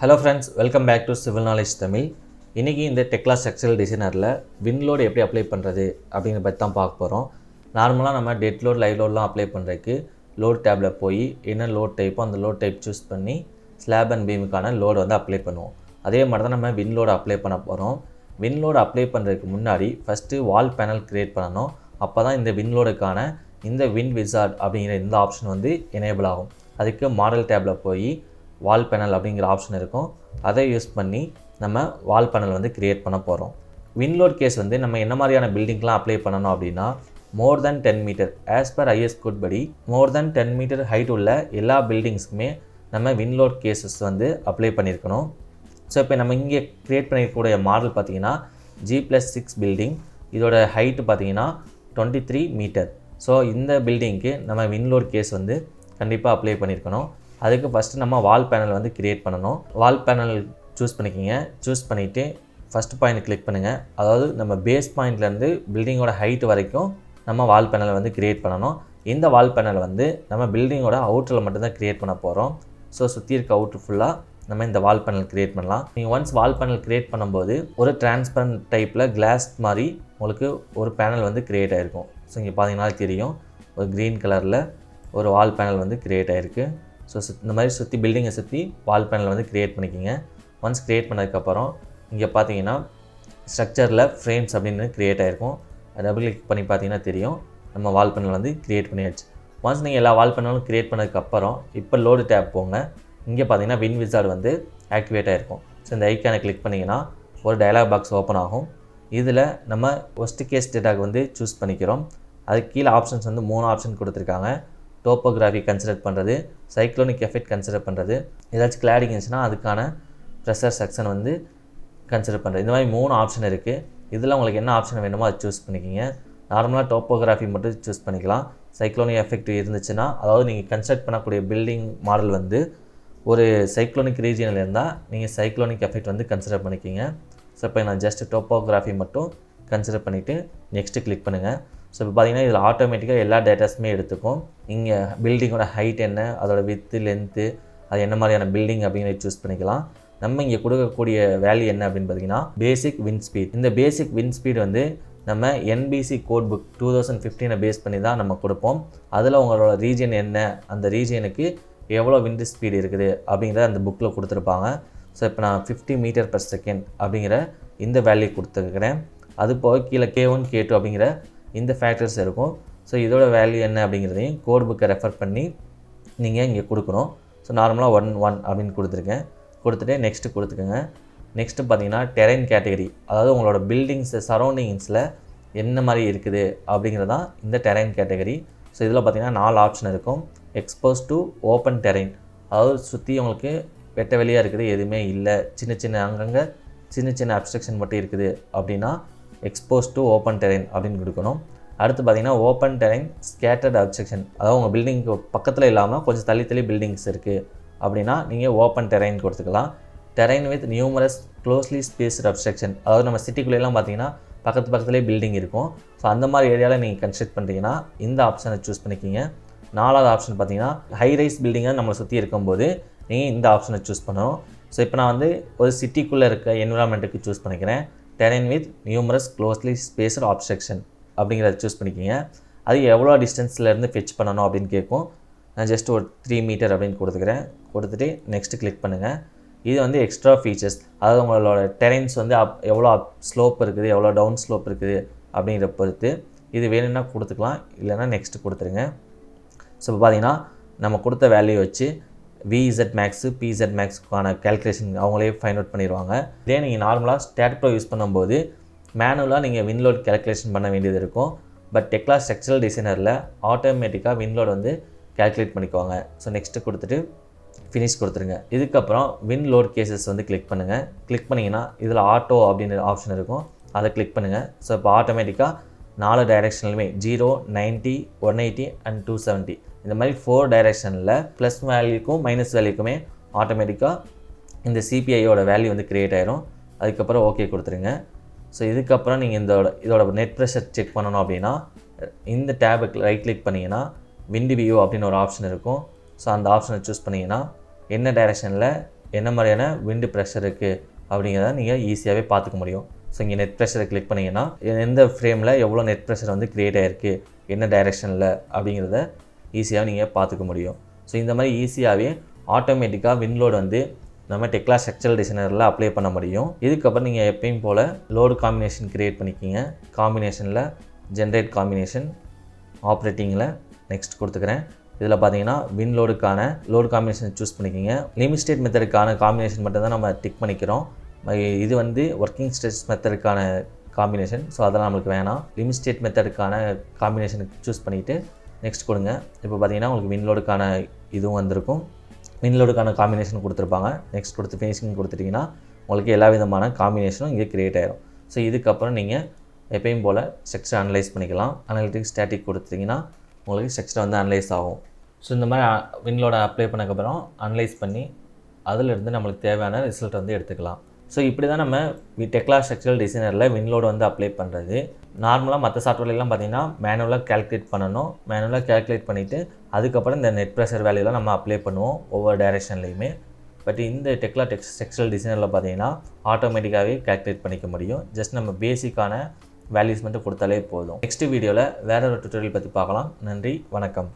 Hello friends, welcome back to Civil Knowledge Tamil. இன்னைக்கு இந்த Tekla structural designerல wind load எப்படி apply பண்றது அப்படிங்கறத பத்தி தான் பார்க்க போறோம். நார்மலா நம்ம டெட் லோட், லைவ் லோட்லாம் அப்ளை பண்றதுக்கு லோட் டேப்ல போய் என்ன லோட் டைப்போ அந்த லோட் டைப் சூஸ் பண்ணி ஸ்லாப் அண்ட் பீமுக்கான லோட் வந்து அப்ளை பண்ணுவோம். அதே மாதிரி தான் நம்ம wind load அப்ளை பண்ண போறோம். wind load அப்ளை பண்றதுக்கு முன்னாடி ஃபர்ஸ்ட் வால் பேனல் கிரியேட் பண்ணனும். அப்பதான் இந்த wind loadக்கான இந்த wind wizard அப்படிங்கிற இந்த ஆப்ஷன் வந்து எனேபிள் ஆகும். அதுக்கு மாடல் டேப்ல போய் வால் பேனல் அப்படிங்கிற ஆப்ஷன் இருக்கும். அதை யூஸ் பண்ணி நம்ம வால் பேனல் வந்து கிரியேட் பண்ண போகிறோம். விண்ட் லோட் கேஸ் வந்து நம்ம என்ன மாதிரியான பில்டிங்லாம் அப்ளை பண்ணணும் அப்படின்னா more than 10 metre as per IS code படி மோர் தென் 10 மீட்டர் ஹைட் உள்ள எல்லா பில்டிங்ஸ்க்குமே நம்ம விண்ட் லோட் கேஸஸ் வந்து அப்ளை பண்ணியிருக்கணும். ஸோ இப்போ நம்ம இங்கே க்ரியேட் பண்ணியிருக்கக்கூடிய மாடல் பார்த்தீங்கன்னா G+6 பில்டிங். இதோட ஹைட்டு பார்த்தீங்கன்னா 23 மீட்டர். ஸோ இந்த பில்டிங்க்கு நம்ம விண்ட் லோட் கேஸ் வந்து கண்டிப்பாக அப்ளை பண்ணியிருக்கணும். அதுக்கு ஃபஸ்ட்டு நம்ம வால் பேனல் வந்து கிரியேட் பண்ணணும். வால் பேனல் சூஸ் பண்ணிக்கிங்க. சூஸ் பண்ணிவிட்டு ஃபஸ்ட் பாயிண்ட் கிளிக் பண்ணுங்கள். அதாவது நம்ம பேஸ் பாயிண்ட்லேருந்து பில்டிங்கோட ஹைட் வரைக்கும் நம்ம வால் பேனலை வந்து கிரியேட் பண்ணணும். இந்த வால் பேனல் வந்து நம்ம பில்டிங்கோட அவுட்டரில் மட்டும்தான் கிரியேட் பண்ண போகிறோம். ஸோ சுற்றி இருக்க அவுட்ரு ஃபுல்லாக நம்ம இந்த வால் பேனல் கிரியேட் பண்ணலாம். நீங்கள் ஒன்ஸ் வால் பேனல் கிரியேட் பண்ணும்போது ஒரு டிரான்ஸ்பரண்ட் டைப்பில் கிளாஸ் மாதிரி உங்களுக்கு ஒரு பேனல் வந்து கிரியேட் ஆகிருக்கும். ஸோ இங்கே பார்த்தீங்கன்னா தெரியும், ஒரு க்ரீன் கலரில் ஒரு வால் பேனல் வந்து கிரியேட் ஆகிருக்கு. ஸோ இந்த மாதிரி சுற்றி பில்டிங்கை சுற்றி வால் பேனல் வந்து க்ரியேட் பண்ணிக்கிங்க. ஒன்ஸ் க்ரியேட் பண்ணதுக்கப்புறம் இங்கே பார்த்தீங்கன்னா ஸ்ட்ரக்சரில் ஃப்ரேம்ஸ் அப்படின்னு க்ரியேட் ஆகிருக்கும். டபுள் கிளிக் பண்ணி பார்த்தீங்கன்னா தெரியும், நம்ம வால் பேனல் வந்து க்ரியேட் பண்ணியாச்சு. ஒன்ஸ் நீங்கள் எல்லா வால் பேனலும் க்ரியேட் பண்ணதுக்கப்புறம் இப்போ லோடு டேப் போங்க. இங்கே பார்த்தீங்கன்னா விண்ட் விசார்ட் வந்து ஆக்டிவேட் ஆகிருக்கும். ஸோ இந்த ஐக்கானை கிளிக் பண்ணிங்கன்னா ஒரு டயலாக் பாக்ஸ் ஓப்பன் ஆகும். இதில் நம்ம ஒஸ்ட் கேஸ் டேட்டாக்கு வந்து சூஸ் பண்ணிக்கிறோம். அதுக்கு கீழே ஆப்ஷன்ஸ் வந்து 3 ஆப்ஷன் கொடுத்துருக்காங்க. டோப்போகிராஃபி கன்சிடர் பண்ணுறது, சைக்ளோனிக் எஃபெக்ட் கன்சிடர் பண்ணுறது, ஏதாச்சும் கிளாடிங் இருந்துச்சுன்னா அதுக்கான ப்ரெஷர் செக்ஷன் வந்து கன்சிடர் பண்ணுறது. இந்த மாதிரி 3 ஆப்ஷன் இருக்குது. இதில் உங்களுக்கு என்ன ஆப்ஷன் வேணுமோ அதை சூஸ் பண்ணிக்கிங்க. நார்மலாக டோப்போகிராஃபி மட்டும் சூஸ் பண்ணிக்கலாம். சைக்ளோனிக் எஃபெக்ட் இருந்துச்சுன்னா, அதாவது நீங்கள் கன்ஸ்ட்ரக்ட் பண்ணக்கூடிய பில்டிங் மாடல் வந்து ஒரு சைக்ளோனிக் ரீஜியனில் இருந்தால் நீங்கள் சைக்ளோனிக் எஃபெக்ட் வந்து கன்சிடர் பண்ணிக்கிங்க. ஸோ இப்போ நான் ஜஸ்ட் டோப்போகிராஃபி மட்டும் கன்சிடர் பண்ணிவிட்டு நெக்ஸ்ட்டு கிளிக் பண்ணுங்கள். ஸோ இப்போ பார்த்தீங்கன்னா இதில் ஆட்டோமேட்டிக்காக எல்லா டேட்டாஸுமே எடுத்துக்கும். இங்கே பில்டிங்கோட ஹைட் என்ன, அதோட வித்து, லென்த்து, அது என்ன மாதிரியான பில்டிங் அப்படிங்கிறத சூஸ் பண்ணிக்கலாம். நம்ம இங்கே கொடுக்கக்கூடிய வேல்யூ என்ன அப்படின்னு பார்த்தீங்கன்னா பேசிக் விண்ட் ஸ்பீட். இந்த பேசிக் விண்ட் ஸ்பீட் வந்து நம்ம NBC கோட் புக் 2015 பேஸ் பண்ணி தான் நம்ம கொடுப்போம். அதில் உங்களோட ரீஜன் என்ன, அந்த ரீஜனுக்கு எவ்வளோ விண்ட் ஸ்பீட் இருக்குது அப்படிங்கிறத அந்த புக்கில் கொடுத்துருப்பாங்க. ஸோ இப்போ நான் 50 மீட்டர் பர் செகண்ட் அப்படிங்கிற இந்த வேல்யூ கொடுத்துருக்கிறேன். அது போக கீழே K1 K2 அப்படிங்கிற இந்த ஃபேக்டர்ஸ் இருக்கும். ஸோ இதோட வேல்யூ என்ன அப்படிங்கிறதையும் கோட் புக்கை ரெஃபர் பண்ணி நீங்கள் இங்கே கொடுக்கணும். ஸோ நார்மலாக 1 அப்படின்னு கொடுத்துருக்கேன். கொடுத்துட்டு நெக்ஸ்ட்டு கொடுத்துக்கோங்க. நெக்ஸ்ட்டு பார்த்தீங்கன்னா டெரைன் கேட்டகரி, அதாவது உங்களோட பில்டிங்ஸ் சரௌண்டிங்ஸில் என்ன மாதிரி இருக்குது அப்படிங்கிறதான் இந்த டெரைன் கேட்டகரி. ஸோ இதில் பார்த்தீங்கன்னா 4 ஆப்ஷன் இருக்கும். எக்ஸ்போஸ் டு ஓப்பன் டெரைன், அதாவது சுற்றி உங்களுக்கு வெட்ட வெளியாக இருக்குது, எதுவுமே இல்லை, அங்கங்கே சின்ன அப்ஸ்ட்ரக்ஷன் மட்டும் இருக்குது அப்படின்னா எக்ஸ்போஸ் டு ஓப்பன் டெரைன் அப்படின்னு கொடுக்கணும். அடுத்து பார்த்தீங்கன்னா ஓப்பன் டெரைன் ஸ்கேட்டர்ட் அப்ஸ்ட்ரக்ஷன், அதாவது உங்கள் பில்டிங்க்கு பக்கத்தில் இல்லாமல் கொஞ்சம் தள்ளி பில்டிங்ஸ் இருக்குது அப்படின்னா நீங்கள் ஓப்பன் டெரைன் கொடுத்துக்கலாம். Terrain with numerous closely spaced obstruction, அதாவது நம்ம சிட்டிக்குள்ளேலாம் பார்த்தீங்கன்னா பக்கத்துலேயே பில்டிங் இருக்கும். ஸோ அந்த மாதிரி ஏரியாவில் நீங்கள் கன்ஸ்ட்ரக்ட் பண்ணுறீங்கன்னா இந்த ஆப்ஷனை சூஸ் பண்ணிக்கிங்க. 4வது ஆப்ஷன் பார்த்தீங்கன்னா ஹை ரைஸ் பில்டிங்கை நம்மளை சுற்றி இருக்கும்போது நீங்கள் இந்த ஆப்ஷனை சூஸ் பண்ணணும். ஸோ இப்போ நான் வந்து ஒரு சிட்டிக்குள்ளே இருக்க என்விரான்மெண்ட்டுக்கு சூஸ் பண்ணிக்கிறேன். Terrain with numerous closely spaced obstruction அப்படிங்கிறத சூஸ் பண்ணிக்கிங்க. அது எவ்வளோ டிஸ்டன்ஸ்லேருந்து ஃபெச் பண்ணணும் அப்படின்னு கேட்கும். நான் ஜஸ்ட் ஒரு 3 மீட்டர் அப்படின்னு கொடுத்துக்கிறேன். கொடுத்துட்டு நெக்ஸ்ட்டு கிளிக் பண்ணுங்கள். இது வந்து எக்ஸ்ட்ரா ஃபீச்சர்ஸ், அதாவது உங்களோட டெரைன்ஸ் வந்து எவ்வளோ ஸ்லோப் இருக்குது, எவ்வளோ டவுன் ஸ்லோப் இருக்குது அப்படிங்கிற பொறுத்து இது வேணும்னா கொடுத்துக்கலாம், இல்லைனா நெக்ஸ்ட்டு கொடுத்துருங்க. ஸோ இப்போ பார்த்தீங்கன்னா நம்ம கொடுத்த வேல்யூ வச்சு VZ max PZ maxக்கான கேல்குலேஷன் அவங்களே ஃபைண்ட் அவுட் பண்ணிடுவாங்க. இதே நீங்கள் நார்மலாக STAADPRO யூஸ் பண்ணும்போது மேனுவலாக நீங்கள் விண்ட் லோட் கேல்குலேஷன் பண்ண வேண்டியது இருக்கும். பட் Tekla ஸ்ட்ரக்சரல் டிசைனரில் ஆட்டோமேட்டிக்காக விண்ட் லோட் வந்து கேல்குலேட் பண்ணிக்குவாங்க. ஸோ நெக்ஸ்ட்டு கொடுத்துட்டு ஃபினிஷ் கொடுத்துருங்க. இதுக்கப்புறம் விண்ட் லோட் கேசஸ் வந்து கிளிக் பண்ணுங்கள். கிளிக் பண்ணிங்கன்னா இதில் ஆட்டோ அப்படின்னு ஆப்ஷன் இருக்கும், அதை கிளிக் பண்ணுங்கள். ஸோ இப்போ ஆட்டோமேட்டிக்காக 4 டைரெக்ஷன்லுமே 0, 90, 180 அண்ட் 270 இந்த மாதிரி 4 டைரெக்ஷனில் ப்ளஸ் வேல்யூக்கும் மைனஸ் வேல்யூக்குமே ஆட்டோமேட்டிக்காக இந்த சிபிஐயோட வேல்யூ வந்து க்ரியேட் ஆயிரும். அதுக்கப்புறம் ஓகே கொடுத்துருங்க. ஸோ இதுக்கப்புறம் நீங்கள் இதோட நெட் ப்ரெஷர் செக் பண்ணணும் அப்படின்னா இந்த டேபுக்கு ரைட் கிளிக் பண்ணிங்கன்னா விண்ட் வியூ அப்படின்னு ஒரு ஆப்ஷன் இருக்கும். ஸோ அந்த ஆப்ஷனை சூஸ் பண்ணிங்கன்னா என்ன டைரெக்ஷனில் என்ன மாதிரியான விண்டு ப்ரெஷர் இருக்குது அப்படிங்கிறத நீங்கள் ஈஸியாகவே பார்த்துக்க முடியும். ஸோ இங்கே நெட் ப்ரெஷரை கிளிக் பண்ணிங்கன்னா எந்த ஃப்ரேமில் எவ்வளோ நெட் ப்ரெஷர் வந்து க்ரியேட் ஆகிருக்கு, என்ன டைரெக்ஷனில் அப்படிங்கிறத ஈஸியாக நீங்கள் பார்த்துக்க முடியும். ஸோ இந்த மாதிரி ஈஸியாகவே ஆட்டோமேட்டிக்காக விண்ட்லோடு வந்து நம்ம டெக்லா ஸ்ட்ரக்சரல் டிசைனரில் அப்ளை பண்ண முடியும். இதுக்கப்புறம் நீங்கள் எப்பயும் போல் லோடு காம்பினேஷன் க்ரியேட் பண்ணிக்கிங்க. காம்பினேஷனில் ஜென்ரேட் காம்பினேஷன், ஆப்ரேட்டிங்கில் நெக்ஸ்ட் கொடுத்துக்கிறேன். இதில் பார்த்தீங்கன்னா விண்ட்லோடுக்கான லோடு காம்பினேஷன் சூஸ் பண்ணிக்கிங்க. லிமிட் ஸ்டேட் மெத்தடுக்கான காம்பினேஷன் மட்டும் தான் நம்ம டிக் பண்ணிக்கிறோம். இது வந்து ஒர்க்கிங் ஸ்ட்ரெஸ் மெத்தடுக்கான காம்பினேஷன், ஸோ அதெல்லாம் நம்மளுக்கு வேணாம். லிமிட் ஸ்டேட் மெத்தடுக்கான காம்பினேஷனுக்கு சூஸ் பண்ணிவிட்டு நெக்ஸ்ட் கொடுங்க. இப்போ பார்த்தீங்கன்னா உங்களுக்கு விண்ட்லோடுக்கான இதுவும் வந்திருக்கும். விண்ட்லோடுக்கான காம்பினேஷன் கொடுத்துருப்பாங்க. நெக்ஸ்ட் கொடுத்து ஃபினிஷிங் கொடுத்துட்டிங்கன்னா உங்களுக்கு எல்லா விதமான காம்பினேஷனும் இங்கே க்ரியேட் ஆகிடும். ஸோ இதுக்கப்புறம் நீங்கள் எப்பயும் போல் ஸ்ட்ரக்சர் அனலைஸ் பண்ணிக்கலாம். அனலிட்டிக் ஸ்டாட்டிக் கொடுத்துட்டிங்கன்னா உங்களுக்கு ஸ்ட்ரக்சர் வந்து அனலைஸ் ஆகும். ஸோ இந்த மாதிரி விண்ட்லோட அப்ளை பண்ணக்கப்புறம் அனலைஸ் பண்ணி அதிலிருந்து நம்மளுக்கு தேவையான ரிசல்ட் வந்து எடுத்துக்கலாம். ஸோ இப்படி தான் நம்ம டெக்லா ஸ்ட்ரக்சரல் டிசைனரில் விண்ட்லோடு வந்து அப்ளை பண்ணுறது. நார்மலாக மற்ற சாஃப்ட்வேர்லாம் பார்த்திங்கன்னா மேனுவலாக கேல்குலேட் பண்ணணும். மேனுவலாக கேல்குலேட் பண்ணிவிட்டு அதுக்கப்புறம் இந்த நெட் ப்ரெஷர் வேல்யூலாம் நம்ம அப்ளை பண்ணுவோம் ஒவ்வொரு டைரெக்ஷன்லையுமே. பட் இந்த டெக்லா ஸ்ட்ரக்சரல் டிசைனரில் பார்த்திங்கன்னா ஆட்டோமேட்டிக்காகவே கேல்குலேட் பண்ணிக்க முடியும். ஜஸ்ட் நம்ம பேசிக்கான வேல்யூஸ் மட்டும் கொடுத்தாலே போதும். நெக்ஸ்ட் வீடியோவில் வேறு ஒரு டுட்டோரியல் பற்றி பார்க்கலாம். நன்றி, வணக்கம்.